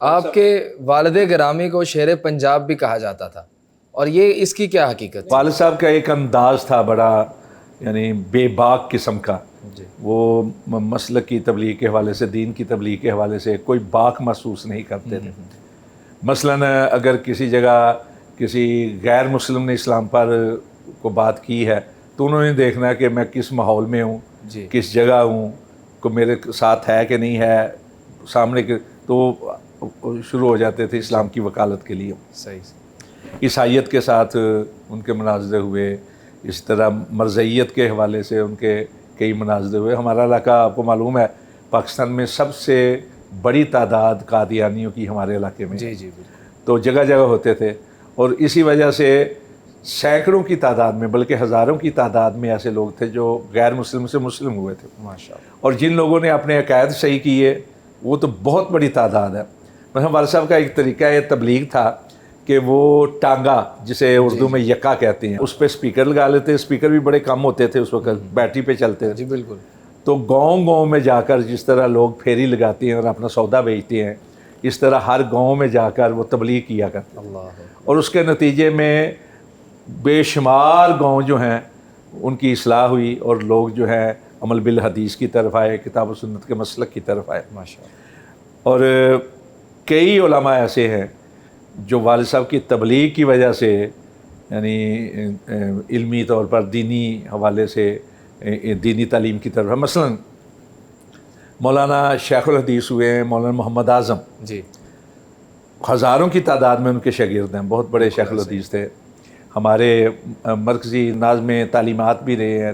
آپ کے والد گرامی کو شیر پنجاب بھی کہا جاتا تھا، اور یہ اس کی کیا حقیقت تھی؟ والد صاحب کا ایک انداز تھا بڑا یعنی بے باک قسم کا. جی وہ مسلک کی تبلیغ کے حوالے سے، دین کی تبلیغ کے حوالے سے کوئی باک محسوس نہیں کرتے تھے. مثلاً اگر کسی جگہ کسی غیر مسلم نے اسلام پر کو بات کی ہے تو انہوں نے دیکھنا ہے کہ میں کس ماحول میں ہوں، جی کس جگہ ہوں، کو میرے ساتھ ہے کہ نہیں ہے سامنے کے، تو شروع ہو جاتے تھے اسلام کی وکالت کے لیے. صحیح. عیسائیت کے ساتھ ان کے مناظرے ہوئے، اس طرح مرزائیت کے حوالے سے ان کے کئی مناظرے ہوئے. ہمارا علاقہ آپ کو معلوم ہے پاکستان میں سب سے بڑی تعداد قادیانیوں کی ہمارے علاقے میں، جی جی بالکل. تو جگہ جگہ ہوتے تھے. اور اسی وجہ سے سینکڑوں کی تعداد میں بلکہ ہزاروں کی تعداد میں ایسے لوگ تھے جو غیر مسلم سے مسلم ہوئے تھے. ماشاء اللہ. اور جن لوگوں نے اپنے عقائد صحیح کیے وہ تو بہت بڑی تعداد ہے. مثلا والد صاحب کا ایک طریقہ تبلیغ تھا کہ وہ ٹانگا جسے اردو میں یکا کہتے ہیں، اس پہ اسپیکر لگا لیتے. اسپیکر بھی بڑے کم ہوتے تھے اس وقت، بیٹری پہ چلتے تھے. جی بالکل. تو گاؤں گاؤں میں جا کر جس طرح لوگ پھیری لگاتے ہیں اور اپنا سودا بیچتے ہیں، اس طرح ہر گاؤں میں جا کر وہ تبلیغ کیا کرتے. اللہ. اور اس کے نتیجے میں بے شمار گاؤں جو ہیں ان کی اصلاح ہوئی اور لوگ جو ہیں عمل بالحدیث کی طرف آئے، کتاب و سنت کے مسلک کی طرف آئے. ماشاء اللہ. اور کئی علماء ایسے ہیں جو والد صاحب کی تبلیغ کی وجہ سے یعنی علمی طور پر دینی حوالے سے دینی تعلیم کی طرف. مثلا مولانا شیخ الحدیث ہوئے ہیں، مولانا محمد اعظم، جی ہزاروں کی تعداد میں ان کے شاگرد ہیں، بہت بڑے شیخ الحدیث تھے. ہمارے مرکزی ناظم تعلیمات بھی رہے ہیں،